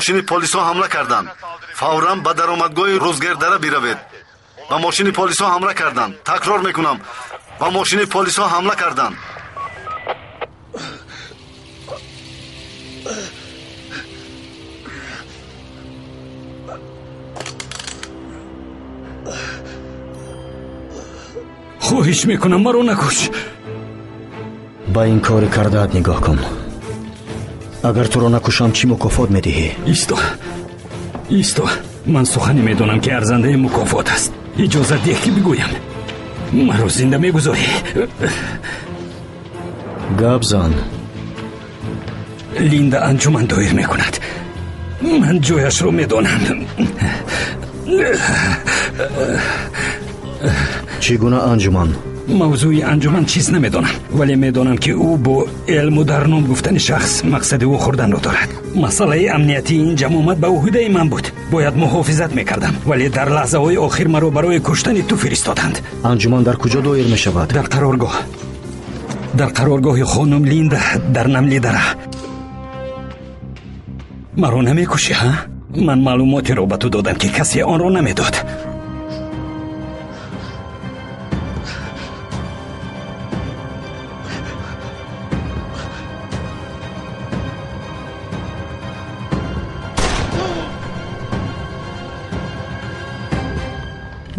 ماشین پلیس ها حمله کردند. فوراً به درآمدگاه روزگردره بروید. به ماشین پلیس ها حمله کردند. تکرار میکنم، به ماشین پلیس ها حمله کردند. خواهش میکنم مرا نکش. با این کار کرده‌ات نگاه کن. اگر تو را نکشم چی مکافات میدهی؟ ایستا. من سخنی میدونم که ارزنده مکافات است. اجازه ده که بگویم. مرا زنده میگذاری؟ گپ زن. لیندا انجمن دایر میکند. من جایش رو میدونم. چگونه انجمن؟ موضوع انجمن چیز نمیدونم، ولی میدونم که او با علم و در نام گفتن شخص مقصد او خوردن رو دارد. مسئله امنیتی این جمع آمد به عهده من بود. باید محافظت میکردم، ولی در لحظه های آخر مرا برای کشتن تو فرستادند. انجمن در کجا دایر میشود؟ در قرارگاه خانم لیندا در نملی دره. مرا نمیکشی ها؟ من معلوماتی رو به تو دادم که کسی آن رو نمیداد.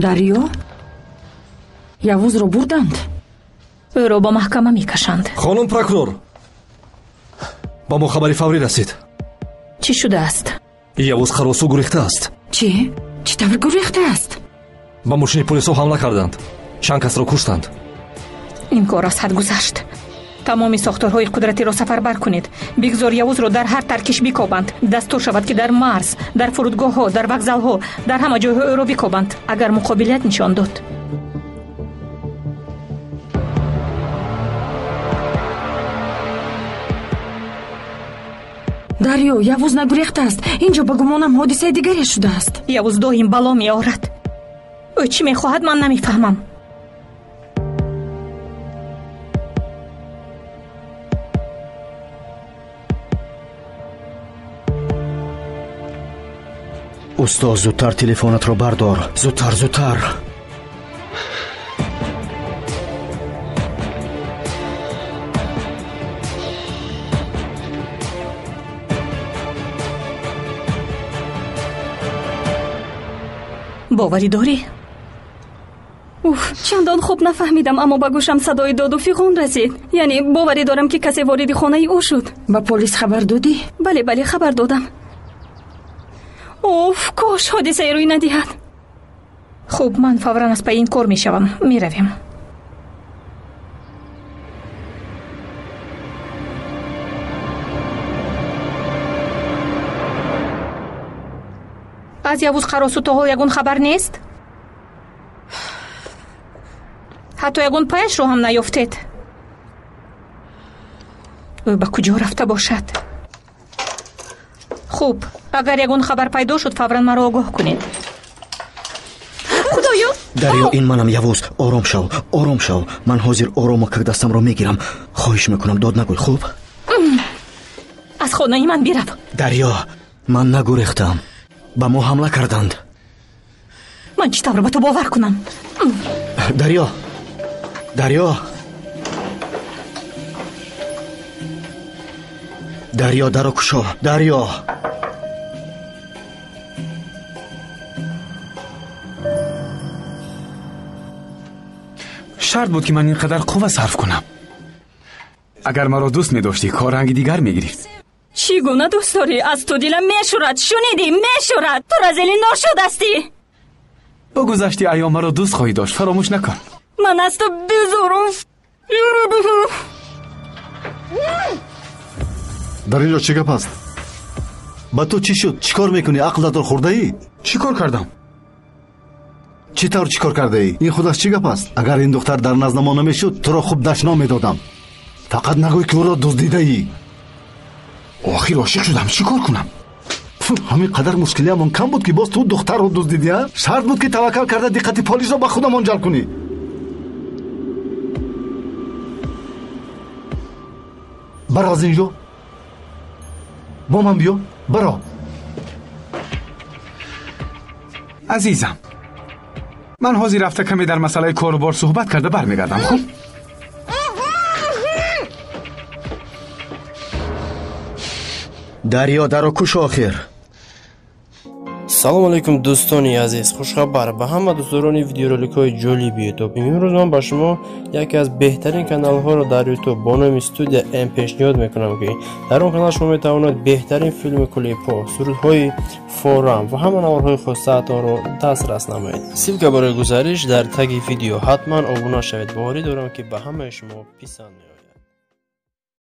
дарё явузро бурданд. ӯро ба маҳкама мекашанд. хонум прокурор, ба мо хабари фаврӣ расид. чӣ шудааст? явуз харосу гурехтааст. чӣ тавр гурехтааст? ба мошини полисо ҳамла карданд. чанд касро куштанд. ин кор аз ҳад гузашт. тамоми сохторҳои қудратиро сафарбар кунед. бигзор явузро дар ҳар таркиш бикобанд. дастур шавад ки дар марз, дар фурудгоҳҳо, дар вокзалҳо, дар ҳама ҷойҳо ӯро бикобанд. агар муқобилият нишон дод. дарё, явуз нагурехтааст. ин ҷо ба гумонам ҳодисаи дигаре шудааст. явуз доим бало меорад. ӯ чӣ мехоҳад, ман намефаҳмам. استاد زودتر تلفنت رو بردار. زودتر. باوری داری؟ چندان خوب نفهمیدم، اما با گوشم صدای داد و فیغان رسید. یعنی باوری دارم که کسی وارد خانه او شد. با پلیس خبر دادی؟ بله خبر دادم. کاش حادثه روی ندهد. خوب، من فوراً از پی این کار میشوم. میرویم. از یوز خراسو تا حال یگون خبر نیست؟ حتی یگون پایش رو هم نیافتید. او به کجا رفته باشد؟ خوب، اگر یگون خبر پیدا شد فوراً مرا آگاه کنید. خدایا дарё, این منم یوز. آرام شو. من حاضر آرام که دستم رو میگیرم. خواهش میکنم داد نگوی. خوب؟ از خانه من بیرو. дарё, من نگریختم. با ما حمله کردند. من چطور به تو باور کنم؟ дарё درو کشو. дарё شرط بود که من اینقدر قوه صرف کنم. اگر مرا دوست می داشتی کار رنگ دیگر می گرفت. چی گونه دوست داری؟ از تو دلم میشورد. شنیدی؟ میشورد. تو رزیلی ناشد هستی. با گذشته ایام مرا دوست خواهی داشت. فراموش نکن. من از تو بیزارم. در اینجا چی گپ است؟ با تو چی شد؟ چی کار میکنی؟ عقل ندار خورده ای؟ چی کار کردم؟ چی طور چی کار کرده ای؟ این خودش چی گپ است؟ اگر این دختر در نزد ما نمیشد تو را خوب دشنا میدادم. فقط نگوی که او را دزدیده ای. آخر عاشق شدم، چی کار کنم؟ همین قدر مشکلی همون کم بود که باز تو دختر رو دزدیدی ها؟ شرط بود که توکل کرده دقت پلیس را به خودم منجر کنی. برو از اینجا. با من بیا. برو. عزیزم من حاضر رفته کمی در مسئله کار و بار صحبت کرده برمیگردم. خب дарё даро куш охир. салому алейкум дӯстони азиз, хушхабар ба ҳама дӯстдорони видеороликҳои ҷолиби ютуб. имрӯз ман ба шумо яке аз беҳтарин каналҳоро дар ютуб бо номи студия м пешниҳод мекунам ки дар он канал шумо метавонед беҳтарин филми клипҳо, сурудҳои форам ва ҳама наворҳои хусусиятонро дастрас намоед. силка барои гузариш дар таги видео. ҳатман обуна шавед. боварӣ дорам ки ба ҳамаи шумо писанд меояд.